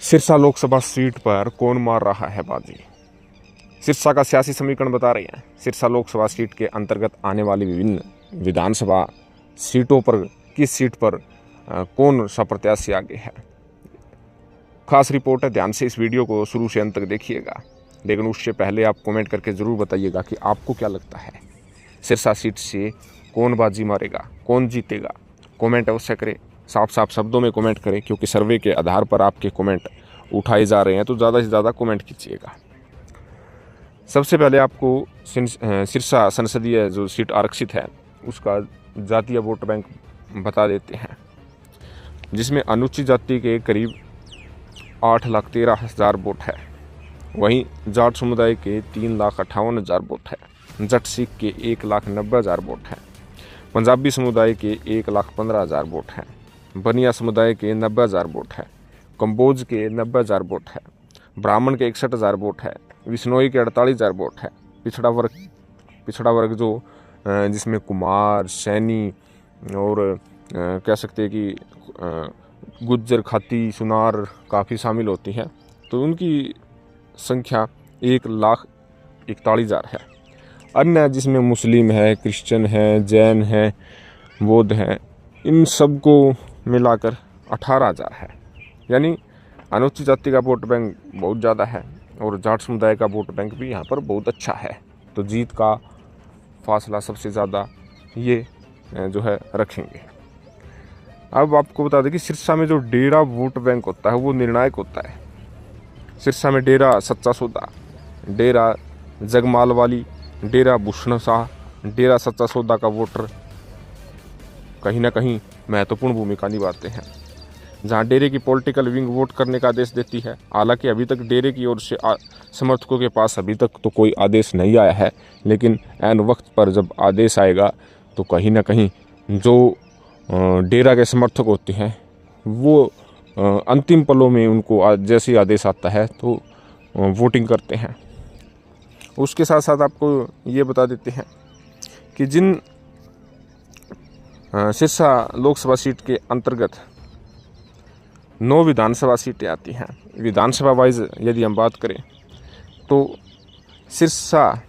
Sirsa Lok Sabha seat पर कौन मार रहा है बाजी। सिरसा का सियासी समीकरण बता रहे हैं। सिरसा लोकसभा सीट के अंतर्गत आने वाली विभिन्न विधानसभा सीटों पर किस सीट पर कौन सा प्रत्याशी आगे है। खास रिपोर्ट है, ध्यान से इस वीडियो को शुरू से अंत तक देखिएगा। लेकिन उससे पहले आप कमेंट करके ज़रूर बताइएगा कि आपको क्या लगता है, सिरसा सीट से कौन बाजी मारेगा, कौन जीतेगा। कमेंट अवश्य करें, साफ साफ शब्दों में कमेंट करें, क्योंकि सर्वे के आधार पर आपके कमेंट उठाए जा रहे हैं, तो ज़्यादा से ज़्यादा कमेंट कीजिएगा। सबसे पहले आपको सिरसा संसदीय जो सीट आरक्षित है उसका जातीय वोट बैंक बता देते हैं, जिसमें अनुसूचित जाति के करीब 8,13,000 वोट है। वहीं जाट समुदाय के 3,58,000 वोट है। जट सिख के 1,90,000 वोट है। पंजाबी समुदाय के 1,15,000 वोट है। बनिया समुदाय के 90,000 वोट है। कंबोज के 90,000 वोट है। ब्राह्मण के 61,000 वोट है। विश्नोई के 48,000 वोट है। पिछड़ा वर्ग जो जिसमें कुमार, सैनी और कह सकते हैं कि गुज्जर, खाती, सुनार काफ़ी शामिल होती हैं, तो उनकी संख्या 1,41,000 है। अन्य जिसमें मुस्लिम है, क्रिश्चियन है, जैन है, बौद्ध हैं, इन सब को मिलाकर 18,000 है। यानी अनुसूचित जाति का वोट बैंक बहुत ज़्यादा है और जाट समुदाय का वोट बैंक भी यहाँ पर बहुत अच्छा है। तो जीत का फासला सबसे ज़्यादा ये जो है रखेंगे। अब आपको बता दें कि सिरसा में जो डेरा वोट बैंक होता है वो निर्णायक होता है। सिरसा में डेरा सच्चा सौदा, डेरा जगमाल वाली, डेरा भूषण शाह, डेरा सच्चा सौदा का वोटर कहीं ना कहीं महत्वपूर्ण भूमिका निभाते हैं, जहां डेरे की पॉलिटिकल विंग वोट करने का आदेश देती है। हालांकि अभी तक डेरे की ओर से समर्थकों के पास अभी तक तो कोई आदेश नहीं आया है, लेकिन ऐन वक्त पर जब आदेश आएगा तो कहीं ना कहीं जो डेरा के समर्थक होते हैं वो अंतिम पलों में उनको जैसे आदेश आता है तो वोटिंग करते हैं। उसके साथ साथ आपको ये बता देते हैं कि जिन सिरसा लोकसभा सीट के अंतर्गत 9 विधानसभा सीटें आती हैं। विधानसभा वाइज यदि हम बात करें तो सिरसा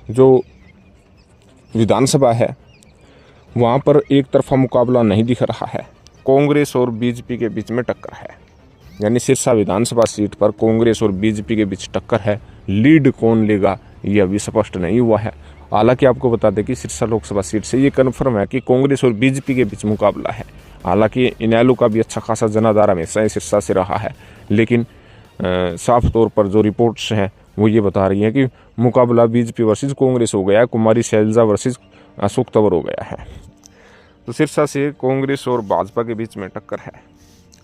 जो विधानसभा है वहाँ पर एक तरफा मुकाबला नहीं दिख रहा है। कांग्रेस और बीजेपी के बीच में टक्कर है। यानी सिरसा विधानसभा सीट पर कांग्रेस और बीजेपी के बीच टक्कर है। लीड कौन लेगा ये अभी स्पष्ट नहीं हुआ है। हालांकि आपको बता दें कि सिरसा लोकसभा सीट से ये कन्फर्म है कि कांग्रेस और बीजेपी के बीच मुकाबला है। हालांकि इनेलो का भी अच्छा खासा जनाधार हमेशा ही सिरसा से रहा है, लेकिन साफ तौर पर जो रिपोर्ट्स हैं वो ये बता रही हैं कि मुकाबला बीजेपी वर्सेस कांग्रेस हो गया है, कुमारी शैलजा वर्सेस अशोक तंवर हो गया है। तो सिरसा से कांग्रेस और भाजपा के बीच में टक्कर है।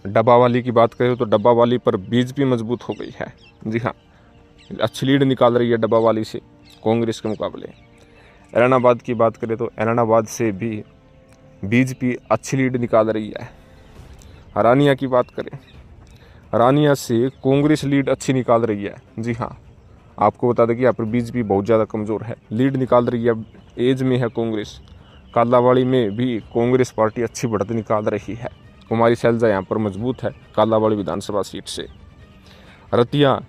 डब्बावाली की बात करें तो डब्बावाली पर बीजेपी मजबूत हो गई है। जी हाँ, अच्छी लीड निकाल रही है डब्बावाली से कांग्रेस के मुकाबले। ऐलनाबाद की बात करें तो ऐलनाबाद से भी बीजेपी अच्छी लीड निकाल रही है। हरानिया की बात करें, हरानिया से कांग्रेस लीड अच्छी निकाल रही है। जी हाँ, आपको बता दें कि यहाँ पर बीजेपी बहुत ज़्यादा कमज़ोर है, लीड निकाल रही है, एज में है कांग्रेस। कालावाड़ी में भी कांग्रेस पार्टी अच्छी बढ़त निकाल रही है। कुमारी शैलजा यहाँ पर मजबूत है कालावाड़ी विधानसभा सीट से। रतिया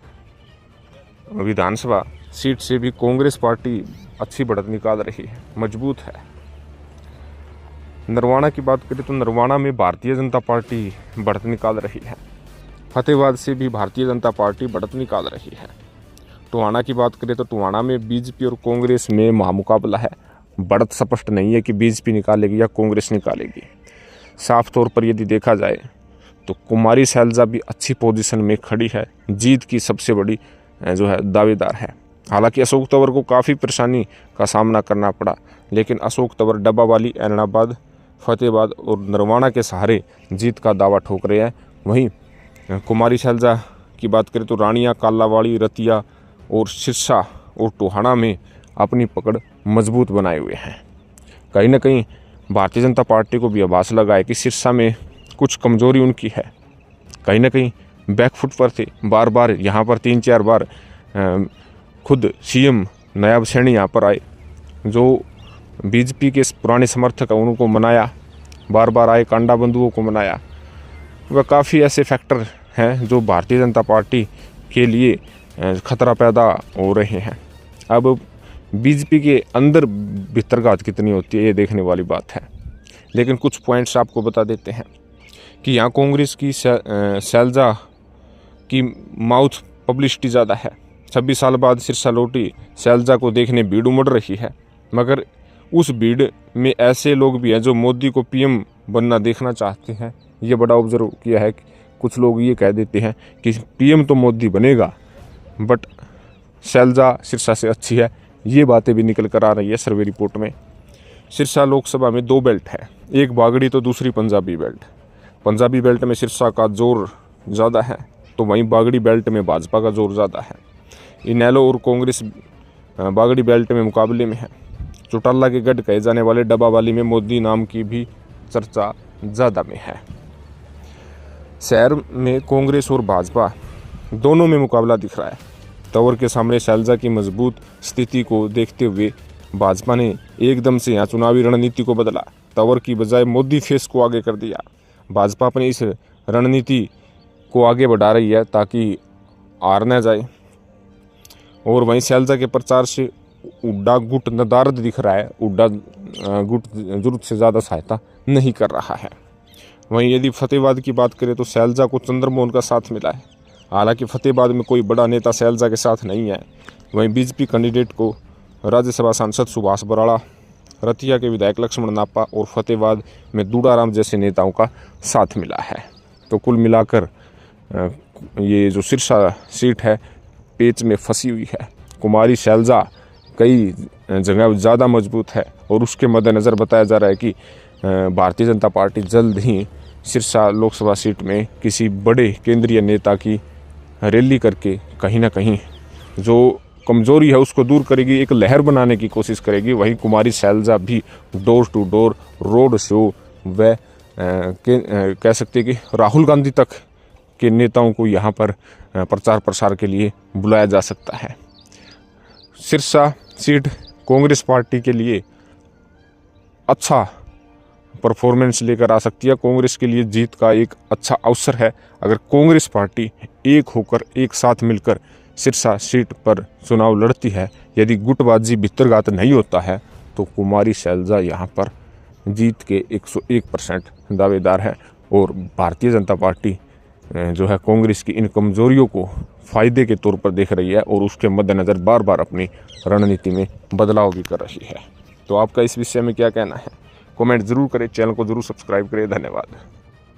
विधानसभा सीट से भी कांग्रेस पार्टी अच्छी बढ़त निकाल रही है, मजबूत है। नरवाना की बात करें तो नरवाना में भारतीय जनता पार्टी बढ़त निकाल रही है। फतेहाबाद से भी भारतीय जनता पार्टी बढ़त निकाल रही है। टोहाना की बात करें तो टोहाना में बीजेपी और कांग्रेस में महामुकाबला है। बढ़त स्पष्ट नहीं है कि बीजेपी निकालेगी या कांग्रेस निकालेगी। साफ तौर पर यदि देखा जाए तो कुमारी शैलजा भी अच्छी पोजीशन में खड़ी है, जीत की सबसे बड़ी जो है दावेदार है। हालांकि अशोक तंवर को काफ़ी परेशानी का सामना करना पड़ा, लेकिन अशोक तंवर डब्बावाली, ऐलनाबाद, फतेहाबाद और नरवाना के सहारे जीत का दावा ठोक रहे हैं। वहीं कुमारी शैलजा की बात करें तो रानिया, कालावाड़ी, रतिया और सिरसा और टोहाना में अपनी पकड़ मजबूत बनाए हुए हैं। कहीं ना कहीं भारतीय जनता पार्टी को भी आभास लगा है कि सिरसा में कुछ कमजोरी उनकी है। कहीं ना कहीं बैकफुट पर थे, बार बार यहाँ पर 3-4 बार खुद सीएम नायब सैनी यहाँ पर आए, जो बीजेपी के पुराने समर्थक हैं उनको मनाया, बार बार आए, कांडा बंधुओं को मनाया। वह काफ़ी ऐसे फैक्टर हैं जो भारतीय जनता पार्टी के लिए खतरा पैदा हो रहे हैं। अब बीजेपी के अंदर भितरघात कितनी होती है ये देखने वाली बात है, लेकिन कुछ पॉइंट्स आपको बता देते हैं कि यहाँ कांग्रेस की शैलजा की माउथ पब्लिसिटी ज़्यादा है। 26 साल बाद सिरसा लौटी शैलजा को देखने भीड़ उमड़ रही है, मगर उस भीड़ में ऐसे लोग भी हैं जो मोदी को पीएम बनना देखना चाहते हैं। ये बड़ा ऑब्जर्व किया है कि कुछ लोग ये कह देते हैं कि पीएम तो मोदी बनेगा बट शैलजा सिरसा से अच्छी है। ये बातें भी निकल कर आ रही है सर्वे रिपोर्ट में। सिरसा लोकसभा में 2 बेल्ट है, एक बागड़ी तो दूसरी पंजाबी बेल्ट। पंजाबी बेल्ट में सिरसा का जोर ज़्यादा है तो वहीं बागड़ी बेल्ट में भाजपा का जोर ज़्यादा है। इनेलो और कांग्रेस बागड़ी बेल्ट में मुकाबले में है। चौटाला के गढ़ कहे जाने वाले डब्बावाली में मोदी नाम की भी चर्चा ज़्यादा में है। शहर में कांग्रेस और भाजपा दोनों में मुकाबला दिख रहा है। तंवर के सामने शैलजा की मजबूत स्थिति को देखते हुए भाजपा ने एकदम से यहाँ चुनावी रणनीति को बदला। तंवर की बजाय मोदी फेस को आगे कर दिया। भाजपा अपनी इस रणनीति को आगे बढ़ा रही है ताकि हार न जाए, और वहीं शैलजा के प्रचार से उड्डा गुट नदारद दिख रहा है। उड्डा गुट जरूरत से ज़्यादा सहायता नहीं कर रहा है। वहीं यदि फतेहाबाद की बात करें तो शैलजा को चंद्रमोहन का साथ मिला है। हालांकि फतेहाबाद में कोई बड़ा नेता शैलजा के साथ नहीं है। वहीं बीजेपी कैंडिडेट को राज्यसभा सांसद सुभाष बराड़ा, रतिया के विधायक लक्ष्मण नापा और फतेहाबाद में दूड़ाराम जैसे नेताओं का साथ मिला है। तो कुल मिलाकर ये जो सिरसा सीट है पेच में फंसी हुई है। कुमारी शैलजा कई जगह ज़्यादा मजबूत है और उसके मद्देनज़र बताया जा रहा है कि भारतीय जनता पार्टी जल्द ही सिरसा लोकसभा सीट में किसी बड़े केंद्रीय नेता की रैली करके कहीं ना कहीं जो कमज़ोरी है उसको दूर करेगी, एक लहर बनाने की कोशिश करेगी। वहीं कुमारी शैलजा भी door to door road show व कह सकते हैं कि राहुल गांधी तक के नेताओं को यहाँ पर प्रचार प्रसार के लिए बुलाया जा सकता है। सिरसा सीट कांग्रेस पार्टी के लिए अच्छा परफॉर्मेंस लेकर आ सकती है। कांग्रेस के लिए जीत का एक अच्छा अवसर है अगर कांग्रेस पार्टी एक होकर एक साथ मिलकर सिरसा सीट पर चुनाव लड़ती है। यदि गुटबाजी भितरघात नहीं होता है तो कुमारी शैलजा यहाँ पर जीत के 101% दावेदार है, और भारतीय जनता पार्टी जो है कांग्रेस की इन कमजोरियों को फायदे के तौर पर देख रही है और उसके मद्देनज़र बार बार अपनी रणनीति में बदलाव भी कर रही है। तो आपका इस विषय में क्या कहना है? कमेंट जरूर करें, चैनल को जरूर सब्सक्राइब करें। धन्यवाद।